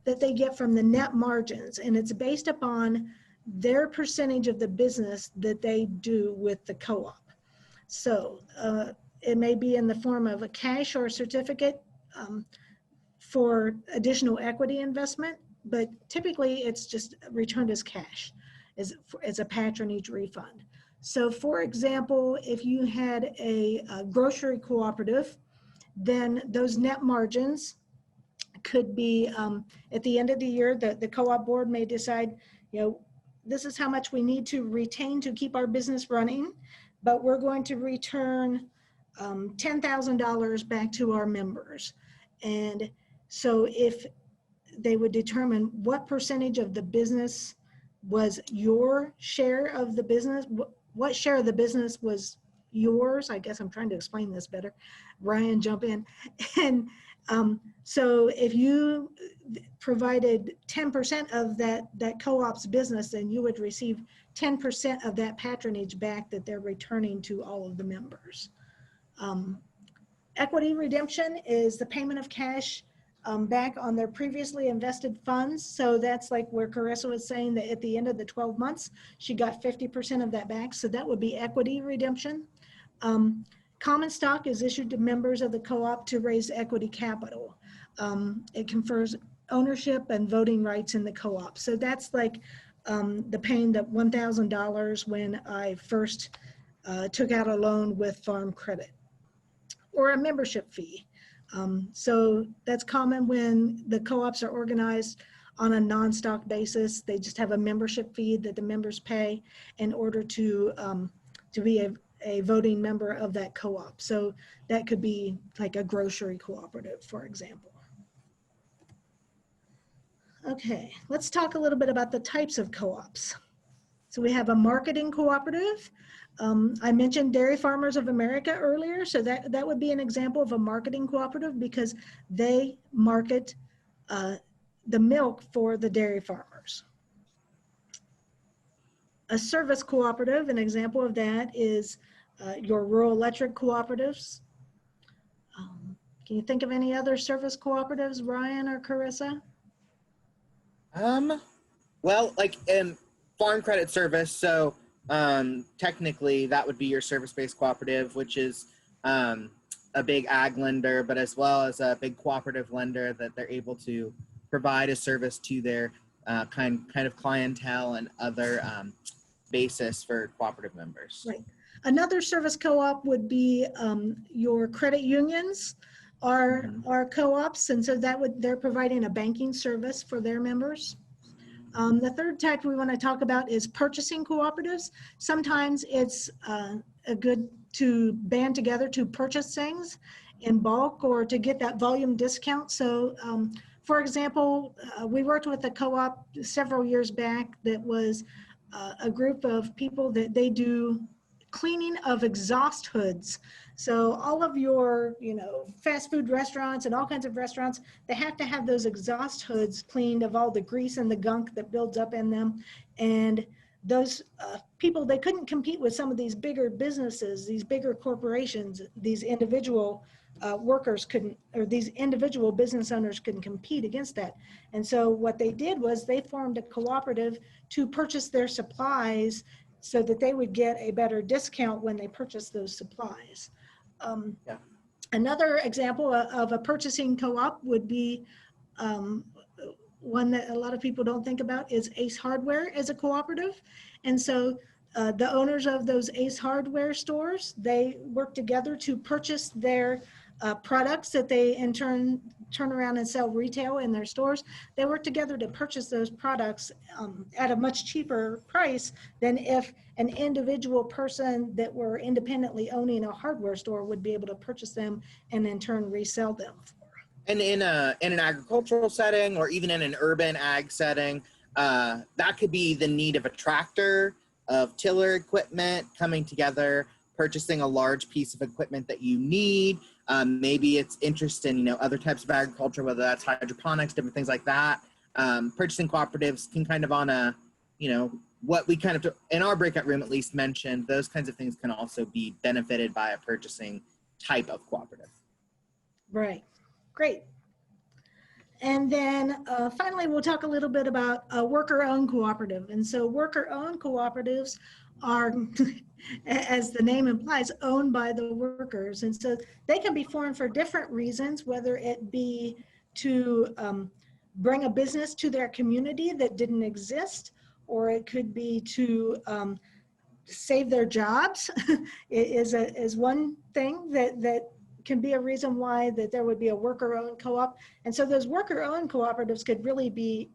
that they get from the net margins, and it's based upon their percentage of the business that they do with the co-op. So it may be in the form of a cash or a certificate for additional equity investment, but typically it's just returned as cash, as a patronage refund. So for example, if you had a grocery cooperative, then those net margins could be, at the end of the year, the co-op board may decide, you know, this is how much we need to retain to keep our business running, but we're going to return $10,000 back to our members. And so if they would determine what percentage of the business was your share of the business, what share of the business was yours. I guess I'm trying to explain this better. Ryan, jump in. And so if you provided 10% of that co-op's business, then you would receive 10% of that patronage back that they're returning to all of the members. Equity redemption is the payment of cash back on their previously invested funds. So that's like where Carissa was saying that at the end of the 12 months, she got 50% of that back. So that would be equity redemption. Common stock is issued to members of the co-op to raise equity capital. It confers ownership and voting rights in the co-op. So that's like the paying the $1,000 when I first took out a loan with Farm Credit, or a membership fee. So that's common when the co-ops are organized on a non-stock basis. They just have a membership fee that the members pay in order to be a voting member of that co-op. So that could be like a grocery cooperative, for example. Okay, let's talk a little bit about the types of co-ops. So we have a marketing cooperative. I mentioned Dairy Farmers of America earlier, so that would be an example of a marketing cooperative because they market the milk for the dairy farmers. A service cooperative, an example of that is your rural electric cooperatives. Can you think of any other service cooperatives, Ryan or Carissa? Well, like in farm credit service, so technically that would be your service-based cooperative, which is a big ag lender, but as well as a big cooperative lender that they're able to provide a service to their kind of clientele and other basis for cooperative members. Right. Another service co-op would be your credit unions are co-ops, and so they're providing a banking service for their members. The third type we want to talk about is purchasing cooperatives. Sometimes it's good to band together to purchase things in bulk or to get that volume discount. So for example, we worked with a co-op several years back that was a group of people that they do cleaning of exhaust hoods. So all of your, fast food restaurants and all kinds of restaurants, they have to have those exhaust hoods cleaned of all the grease and the gunk that builds up in them. And those people, they couldn't compete with some of these bigger businesses, these bigger corporations. These individual workers couldn't, or these individual business owners couldn't compete against that. And so what they did was they formed a cooperative to purchase their supplies so that they would get a better discount when they purchased those supplies. Another example of a purchasing co-op would be one that a lot of people don't think about is Ace Hardware as a cooperative. And so the owners of those Ace Hardware stores, they work together to purchase their products that they in turn turn around and sell retail in their stores. They work together to purchase those products at a much cheaper price than if an individual person that were independently owning a hardware store would be able to purchase them and in turn resell them. And in an agricultural setting or even in an urban ag setting, that could be the need of a tractor, of tiller equipment coming together, purchasing a large piece of equipment that you need. Maybe it's interest in other types of agriculture, whether that's hydroponics, different things like that. Purchasing cooperatives can kind of on a, what we kind of, in our breakout room at least mentioned, those kinds of things can also be benefited by a purchasing type of cooperative. Right, great. And then finally, we'll talk a little bit about a worker-owned cooperative. And so worker-owned cooperatives are, as the name implies, owned by the workers. And so they can be formed for different reasons, whether it be to bring a business to their community that didn't exist, or it could be to save their jobs. It is one thing that can be a reason why that there would be a worker-owned co-op. And so those worker-owned cooperatives could really be,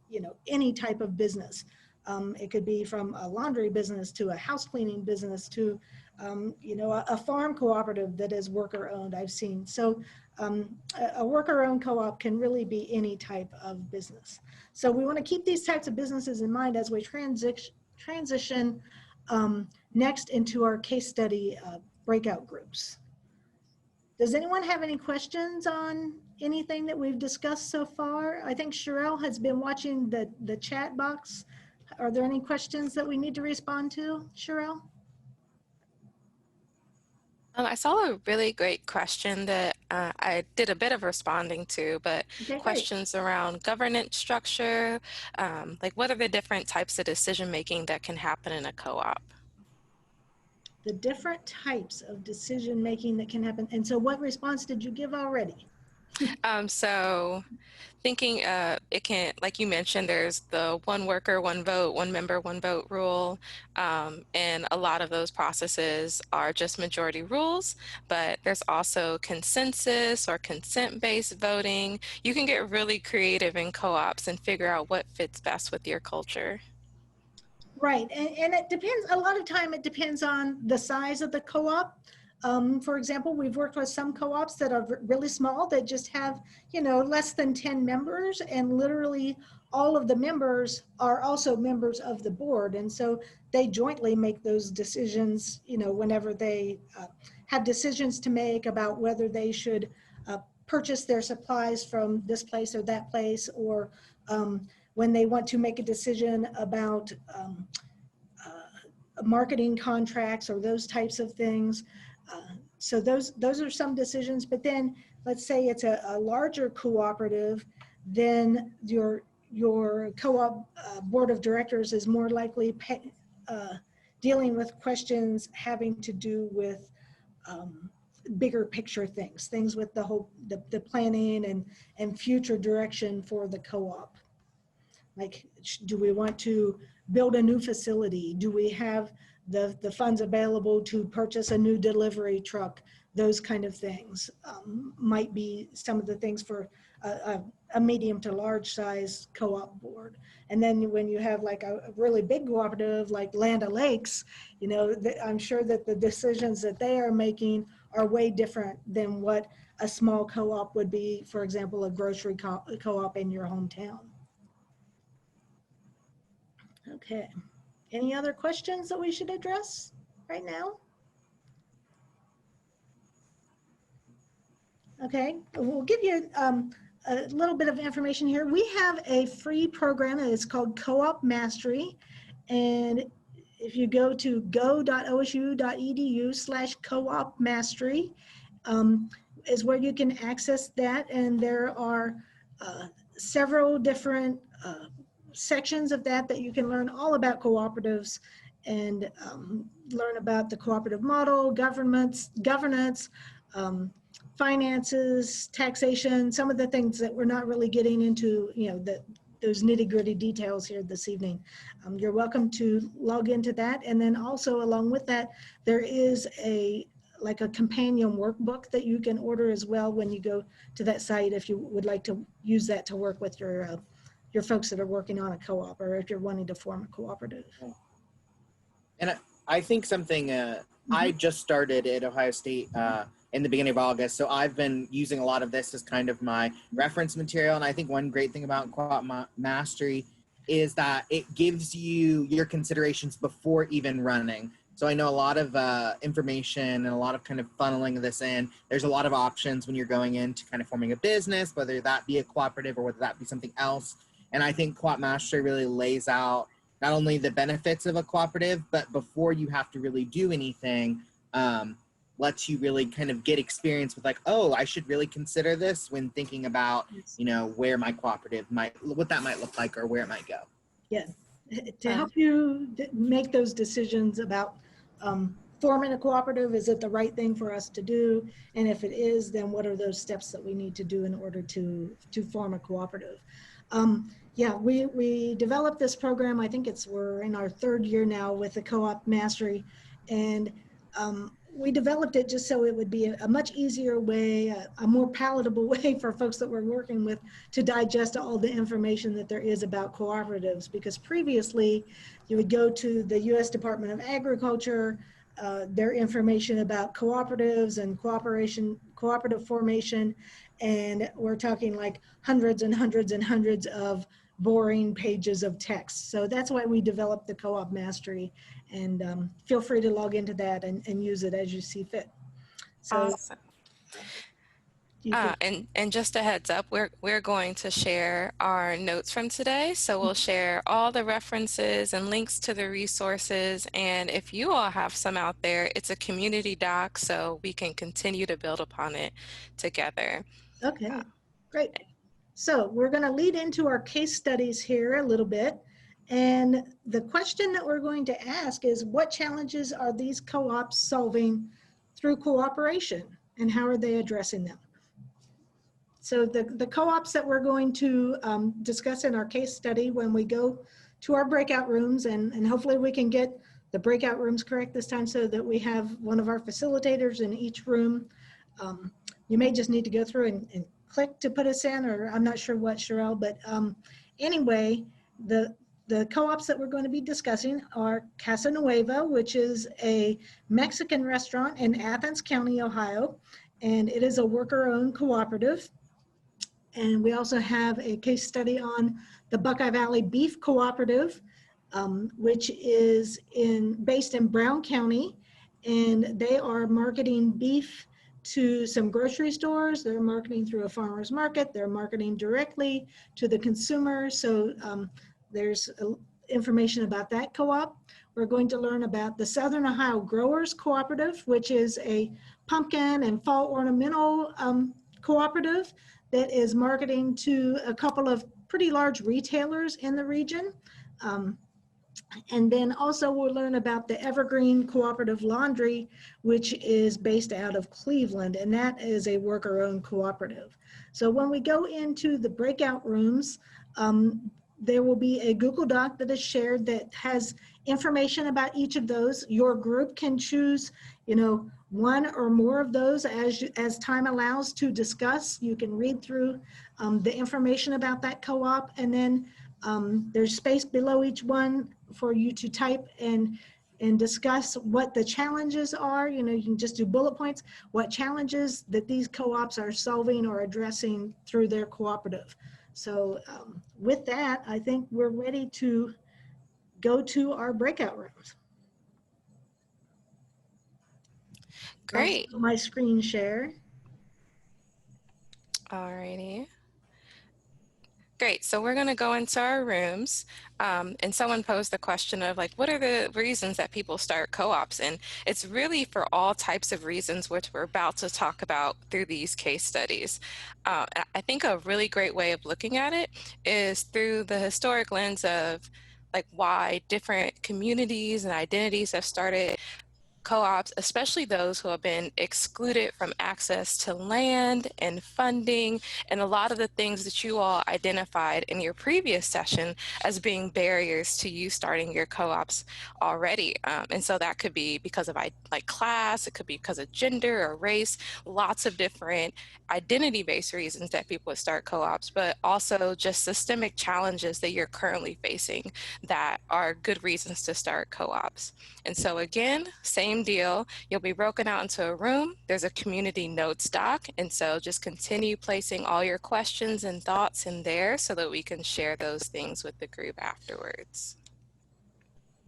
any type of business. It could be from a laundry business to a house cleaning business to, a farm cooperative that is worker-owned, I've seen. So a worker-owned co-op can really be any type of business. So we want to keep these types of businesses in mind as we transition next into our case study breakout groups. Does anyone have any questions on anything that we've discussed so far? I think Cherrelle has been watching the chat box. Are there any questions that we need to respond to, Cherrelle? I saw a really great question that I did a bit of responding to, but Okay, questions around governance structure, like what are the different types of decision-making that can happen in a co-op? The different types of decision-making that can happen. And so what response did you give already? So thinking it can, like you mentioned, there's the one worker, one vote, one member, one vote rule. And a lot of those processes are just majority rules, but there's also consensus or consent-based voting. You can get really creative in co-ops and figure out what fits best with your culture. Right, and it depends, a lot of time it depends on the size of the co-op. For example, we've worked with some co-ops that are really small that just have, you know, less than 10 members, and literally all of the members are also members of the board. And so they jointly make those decisions, you know, whenever they have decisions to make about whether they should purchase their supplies from this place or that place, or when they want to make a decision about marketing contracts or those types of things. So those are some decisions, but then let's say it's a larger cooperative, then your co-op board of directors is more likely dealing with questions having to do with bigger picture things with the planning and future direction for the co-op. Like, do we want to build a new facility? Do we have the funds available to purchase a new delivery truck? Those kind of things might be some of the things for a medium to large size co-op board. And then when you have like a really big cooperative like Land O'Lakes, you know, I'm sure that the decisions that they are making are way different than what a small co-op would be, for example, a grocery co-op in your hometown. Okay, any other questions that we should address right now? Okay, we'll give you a little bit of information here. We have a free program that is called Co-op Mastery, and if you go to go.osu.edu/co-op mastery is where you can access that, and there are several different sections of that you can learn all about cooperatives and learn about the cooperative model, governance, finances, taxation, some of the things that we're not really getting into, you know, those nitty-gritty details here this evening. You're welcome to log into that, and then also along with that, there is like a companion workbook that you can order as well when you go to that site if you would like to use that to work with your folks that are working on a co-op, or if you're wanting to form a cooperative. And I think something, I just started at Ohio State in the beginning of August, so I've been using a lot of this as kind of my reference material. And I think one great thing about Co-op Mastery is that it gives you your considerations before even running. So I know a lot of information and a lot of kind of funneling of this in. There's a lot of options when you're going into kind of forming a business, whether that be a cooperative or whether that be something else. And I think Co-op Mastery really lays out not only the benefits of a cooperative, but before you have to really do anything, lets you really kind of get experience with like, oh, I should really consider this when thinking about, you know, where my cooperative what that might look like or where it might go. Yeah, to help you make those decisions about forming a cooperative. Is it the right thing for us to do? And if it is, then what are those steps that we need to do in order to form a cooperative? Yeah, we developed this program. I think we're in our third year now with the Co-op Mastery, and we developed it just so it would be a much easier way, a more palatable way for folks that we're working with to digest all the information that there is about cooperatives. Because previously, you would go to the U.S. Department of Agriculture, their information about cooperatives and cooperative formation, and we're talking like hundreds and hundreds and hundreds of boring pages of text. So that's why we developed the Co-op Mastery, and feel free to log into that and use it as you see fit. So awesome. And just a heads up, we're going to share our notes from today. So we'll share all the references and links to the resources. And if you all have some out there, it's a community doc, so we can continue to build upon it together. Okay, great. So we're going to lead into our case studies here a little bit. And the question that we're going to ask is, what challenges are these co-ops solving through cooperation, and how are they addressing them? So the co-ops that we're going to discuss in our case study when we go to our breakout rooms, and hopefully we can get the breakout rooms correct this time so that we have one of our facilitators in each room. You may just need to go through and click to put us in, or I'm not sure what, Cherrelle, but anyway, the co-ops that we're going to be discussing are Casa Nueva, which is a Mexican restaurant in Athens County, Ohio, and it is a worker-owned cooperative. And we also have a case study on the Buckeye Valley Beef Cooperative, which is based in Brown County, and they are marketing beef to some grocery stores. They're marketing through a farmer's market. They're marketing directly to the consumer. So there's information about that co-op. We're going to learn about the Southern Ohio Growers Cooperative, which is a pumpkin and fall ornamental cooperative that is marketing to a couple of pretty large retailers in the region. And then also we'll learn about the Evergreen Cooperative Laundry, which is based out of Cleveland, and that is a worker-owned cooperative. So when we go into the breakout rooms, there will be a Google Doc that is shared that has information about each of those. Your group can choose, one or more of those as time allows to discuss. You can read through the information about that co-op, and then there's space below each one for you to type and discuss what the challenges are. You can just do bullet points, what challenges that these co-ops are solving or addressing through their cooperative. So with that, I think we're ready to go to our breakout rooms. Great. My screen share. Alrighty. Great, so we're gonna go into our rooms, and someone posed the question of what are the reasons that people start co-ops? And it's really for all types of reasons, which we're about to talk about through these case studies. I think a really great way of looking at it is through the historic lens of why different communities and identities have started co-ops, especially those who have been excluded from access to land and funding and a lot of the things that you all identified in your previous session as being barriers to you starting your co-ops already. And so that could be because of class, it could be because of gender or race, lots of different identity-based reasons that people would start co-ops, but also just systemic challenges that you're currently facing that are good reasons to start co-ops. And so again, same deal. You'll be broken out into a room. There's a community notes doc. And so just continue placing all your questions and thoughts in there so that we can share those things with the group afterwards.